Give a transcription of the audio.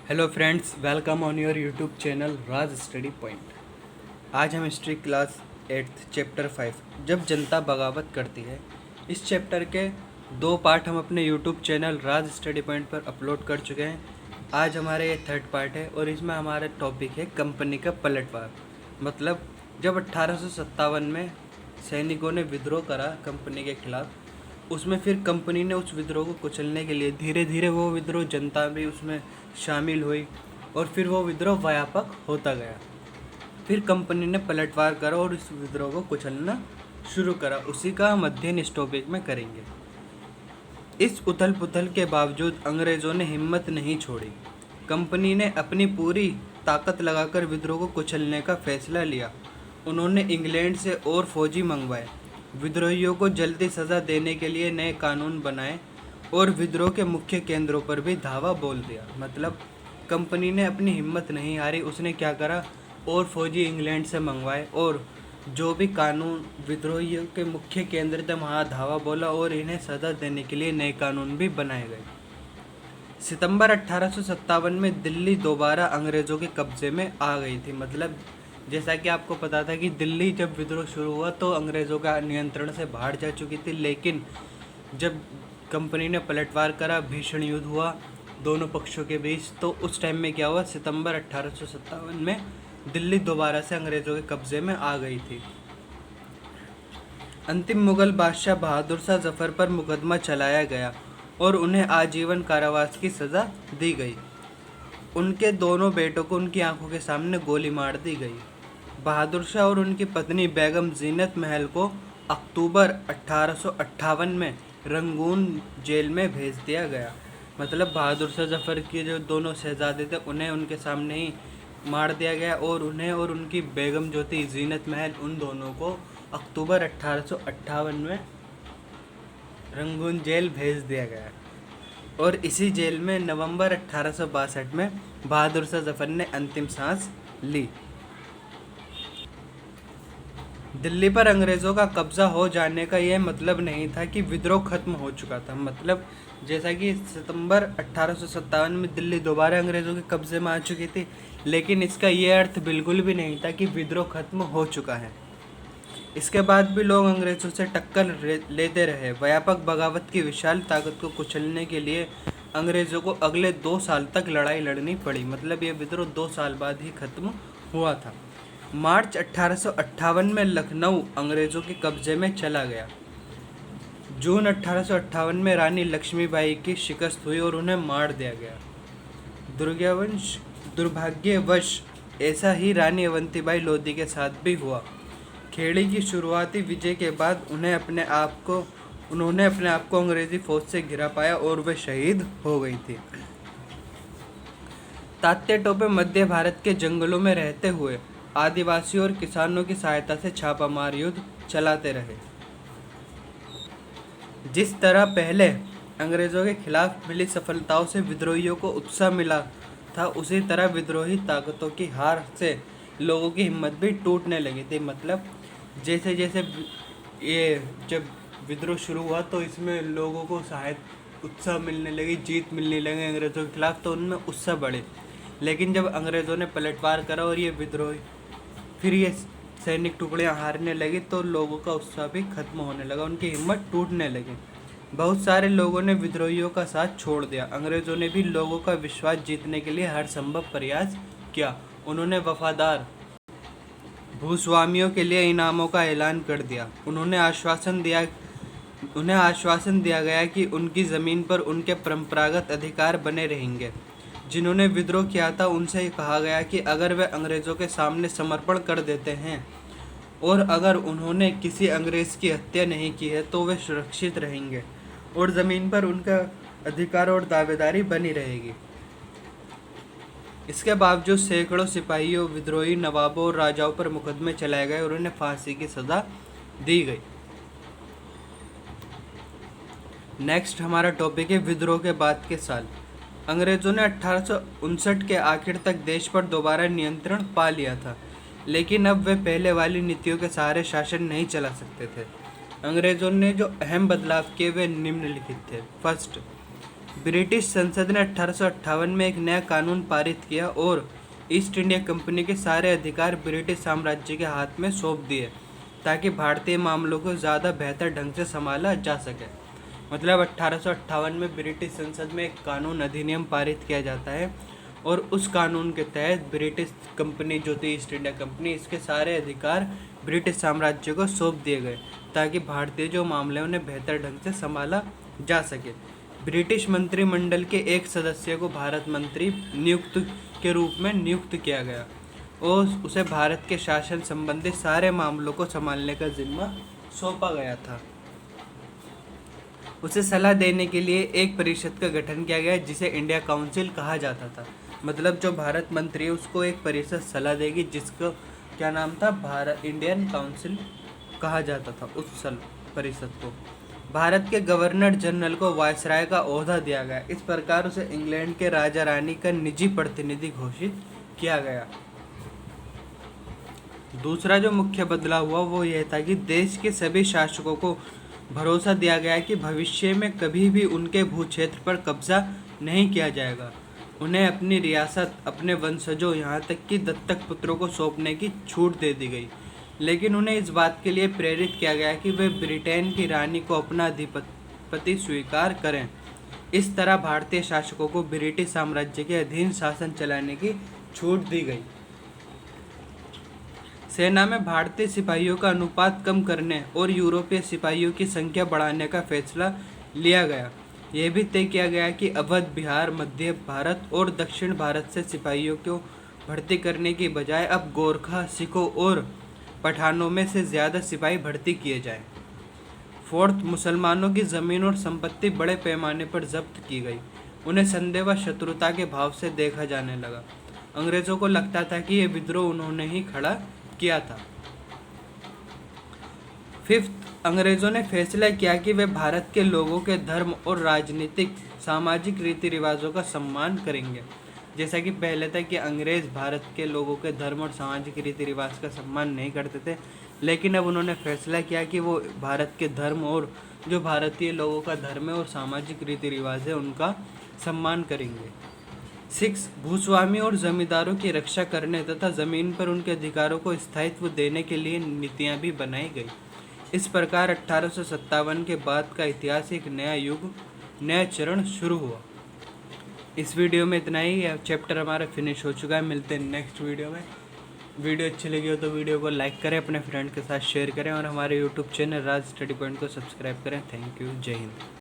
Hello friends, welcome on your YouTube channel Raj study point. आज हम history class 8 chapter 5 जब जनता बगावत करती है, इस चैप्टर के 2 पार्ट हम अपने यूट्यूब चैनल राज स्टडी पॉइंट पर अपलोड कर चुके हैं। आज हमारे ये 3rd पार्ट है और इसमें हमारा टॉपिक है कंपनी का पलटवार। मतलब जब 1857 में सैनिकों ने विद्रोह करा कंपनी के खिलाफ, उसमें फिर कंपनी ने उस विद्रोह को कुचलने के लिए धीरे धीरे वो विद्रोह जनता भी उसमें शामिल हुई और फिर वो विद्रोह व्यापक होता गया। फिर कंपनी ने पलटवार करा और इस विद्रोह को कुचलना शुरू करा। उसी का हम अध्ययन इस टॉपिक में करेंगे। इस उथल पुथल के बावजूद अंग्रेज़ों ने हिम्मत नहीं छोड़ी। कंपनी ने अपनी पूरी ताकत लगाकर विद्रोह को कुचलने का फैसला लिया। उन्होंने इंग्लैंड से और फौजी मंगवाए, विद्रोहियों को जल्दी सज़ा देने के लिए नए कानून बनाए और विद्रोह के मुख्य केंद्रों पर भी धावा बोल दिया। मतलब कंपनी ने अपनी हिम्मत नहीं हारी। उसने क्या करा, और फौजी इंग्लैंड से मंगवाए और जो भी कानून विद्रोहियों के मुख्य केंद्र थे वहाँ धावा बोला और इन्हें सज़ा देने के लिए नए कानून भी बनाए गए। सितंबर 1857 में दिल्ली दोबारा अंग्रेज़ों के कब्ज़े में आ गई थी। मतलब जैसा कि आपको पता था कि दिल्ली जब विद्रोह शुरू हुआ तो अंग्रेज़ों का नियंत्रण से बाहर जा चुकी थी, लेकिन जब कंपनी ने पलटवार करा, भीषण युद्ध हुआ दोनों पक्षों के बीच, तो उस टाइम में क्या हुआ, सितंबर 1857 में दिल्ली दोबारा से अंग्रेज़ों के कब्ज़े में आ गई थी। अंतिम मुग़ल बादशाह बहादुर शाह जफ़र पर मुकदमा चलाया गया और उन्हें आजीवन कारावास की सज़ा दी गई। उनके दोनों बेटों को उनकी आंखों के सामने गोली मार दी गई। बहादुर शाह और उनकी पत्नी बेगम जीनत महल को अक्टूबर 1858 में रंगून जेल में भेज दिया गया। मतलब बहादुर शाह जफ़र के जो दोनों शहजादे थे उन्हें उनके सामने ही मार दिया गया और उन्हें और उनकी बेगम जो थी जीनत महल, उन दोनों को अक्टूबर 1858 में रंगून जेल भेज दिया गया। और इसी जेल में नवंबर 1862 में बहादुर शाह जफ़र ने अंतिम सांस ली। दिल्ली पर अंग्रेज़ों का कब्ज़ा हो जाने का यह मतलब नहीं था कि विद्रोह खत्म हो चुका था। मतलब जैसा कि सितंबर 1857 में दिल्ली दोबारा अंग्रेज़ों के कब्ज़े में आ चुकी थी, लेकिन इसका यह अर्थ बिल्कुल भी नहीं था कि विद्रोह खत्म हो चुका है। इसके बाद भी लोग अंग्रेज़ों से टक्कर लेते रहे। व्यापक बगावत की विशाल ताकत को कुचलने के लिए अंग्रेज़ों को अगले 2 साल तक लड़ाई लड़नी पड़ी। मतलब ये विद्रोह 2 साल बाद ही खत्म हुआ था। मार्च 1858 में लखनऊ अंग्रेज़ों के कब्ज़े में चला गया। जून 1858 में रानी लक्ष्मीबाई की शिकस्त हुई और उन्हें मार दिया गया। दुर्भाग्यवश ऐसा ही रानी अवंतीबाई लोधी के साथ भी हुआ। खेड़ी की शुरुआती विजय के बाद उन्होंने अपने आप को अंग्रेज़ी फौज से घिरा पाया और वे शहीद हो गई थी। तात्या टोपे मध्य भारत के जंगलों में रहते हुए आदिवासियों और किसानों की सहायता से छापामार युद्ध चलाते रहे। जिस तरह पहले अंग्रेज़ों के खिलाफ मिली सफलताओं से विद्रोहियों को उत्साह मिला था, उसी तरह विद्रोही ताकतों की हार से लोगों की हिम्मत भी टूटने लगी थी। मतलब जैसे जैसे ये जब विद्रोह शुरू हुआ तो इसमें लोगों को शायद उत्साह मिलने लगी, जीत मिलने लगी अंग्रेज़ों के खिलाफ, तो उनमें उत्साह बढ़े। लेकिन जब अंग्रेज़ों ने पलटवार करा और ये विद्रोही फिर ये सैनिक टुकड़ियाँ हारने लगी तो लोगों का उत्साह भी खत्म होने लगा, उनकी हिम्मत टूटने लगी। बहुत सारे लोगों ने विद्रोहियों का साथ छोड़ दिया। अंग्रेज़ों ने भी लोगों का विश्वास जीतने के लिए हर संभव प्रयास किया। उन्होंने वफादार भूस्वामियों के लिए इनामों का ऐलान कर दिया। उन्हें आश्वासन दिया गया कि उनकी ज़मीन पर उनके परंपरागत अधिकार बने रहेंगे। जिन्होंने विद्रोह किया था उनसे कहा गया कि अगर वे अंग्रेज़ों के सामने समर्पण कर देते हैं और अगर उन्होंने किसी अंग्रेज़ की हत्या नहीं की है तो वे सुरक्षित रहेंगे और ज़मीन पर उनका अधिकार और दावेदारी बनी रहेगी। इसके बावजूद सैकड़ों सिपाहियों, विद्रोही नवाबों और राजाओं पर मुकदमे चलाए गए और उन्हें फांसी की सज़ा दी गई। नेक्स्ट हमारा टॉपिक है विद्रोह के बाद के साल। अंग्रेज़ों ने 1859 के आखिर तक देश पर दोबारा नियंत्रण पा लिया था, लेकिन अब वे पहले वाली नीतियों के सहारे शासन नहीं चला सकते थे। अंग्रेज़ों ने जो अहम बदलाव किए वे निम्नलिखित थे। फर्स्ट, ब्रिटिश संसद ने 1858 में एक नया कानून पारित किया और ईस्ट इंडिया कंपनी के सारे अधिकार ब्रिटिश साम्राज्य के हाथ में सौंप दिए ताकि भारतीय मामलों को ज़्यादा बेहतर ढंग से संभाला जा सके। मतलब 1858 में ब्रिटिश संसद में एक कानून अधिनियम पारित किया जाता है और उस कानून के तहत ब्रिटिश कंपनी जो थी ईस्ट इंडिया कंपनी, इसके सारे अधिकार ब्रिटिश साम्राज्य को सौंप दिए गए ताकि भारतीय जो मामले उन्हें बेहतर ढंग से संभाला जा सके। ब्रिटिश मंत्रिमंडल के एक सदस्य को भारत मंत्री नियुक्त के रूप में नियुक्त किया गया और उसे भारत के शासन संबंधी सारे मामलों को संभालने का जिम्मा सौंपा गया था। उसे सलाह देने के लिए एक परिषद का गठन किया गया जिसे इंडिया काउंसिल कहा जाता था। मतलब जो भारत मंत्री है उसको एक परिषद सलाह देगी जिसको क्या नाम था, भारत इंडियन काउंसिल कहा जाता था उस परिषद को। भारत के गवर्नर जनरल को वायसराय का ओहदा दिया गया। इस प्रकार उसे इंग्लैंड के राजा रानी का निजी प्रतिनिधि घोषित किया गया। दूसरा जो मुख्य बदलाव हुआ वो यह था कि देश के सभी शासकों को भरोसा दिया गया कि भविष्य में कभी भी उनके भूक्षेत्र पर कब्जा नहीं किया जाएगा। उन्हें अपनी रियासत अपने वंशजों यहाँ तक कि दत्तक पुत्रों को सौंपने की छूट दे दी गई, लेकिन उन्हें इस बात के लिए प्रेरित किया गया कि वे ब्रिटेन की रानी को अपना अधिपति स्वीकार करें। इस तरह भारतीय शासकों को ब्रिटिश साम्राज्य के अधीन शासन चलाने की छूट दी गई। सेना में भारतीय सिपाहियों का अनुपात कम करने और यूरोपीय सिपाहियों की संख्या बढ़ाने का फैसला लिया गया। यह भी तय किया गया कि अवध, बिहार, मध्य भारत और दक्षिण भारत से सिपाहियों को भर्ती करने की बजाय अब गोरखा, सिखों और पठानों में से ज़्यादा सिपाही भर्ती किए जाएं। फोर्थ, मुसलमानों की ज़मीन और संपत्ति बड़े पैमाने पर जब्त की गई। उन्हें संदेह व शत्रुता के भाव से देखा जाने लगा। अंग्रेज़ों को लगता था कि यह विद्रोह उन्होंने ही खड़ा किया था। फिफ्थ, अंग्रेज़ों ने फैसला किया कि वे भारत के लोगों के धर्म और राजनीतिक सामाजिक रीति रिवाजों का सम्मान करेंगे। जैसा कि पहले था कि अंग्रेज़ भारत के लोगों के धर्म और सामाजिक रीति रिवाज का सम्मान नहीं करते थे, लेकिन अब उन्होंने फैसला किया कि वो भारत के धर्म और जो भारतीय लोगों का धर्म है और सामाजिक रीति रिवाज है उनका सम्मान करेंगे। 6, भूस्वामी और जमींदारों की रक्षा करने तथा ज़मीन पर उनके अधिकारों को स्थायित्व देने के लिए नीतियाँ भी बनाई गई। इस प्रकार 1857 के बाद का इतिहास एक नया युग, नया चरण शुरू हुआ। इस वीडियो में इतना ही। चैप्टर हमारा फिनिश हो चुका है। मिलते हैं नेक्स्ट वीडियो में। वीडियो अच्छी लगी हो तो वीडियो को लाइक करें, अपने फ्रेंड के साथ शेयर करें और हमारे यूट्यूब चैनल राज स्टडी पॉइंट को सब्सक्राइब करें। Thank you. जय हिंद।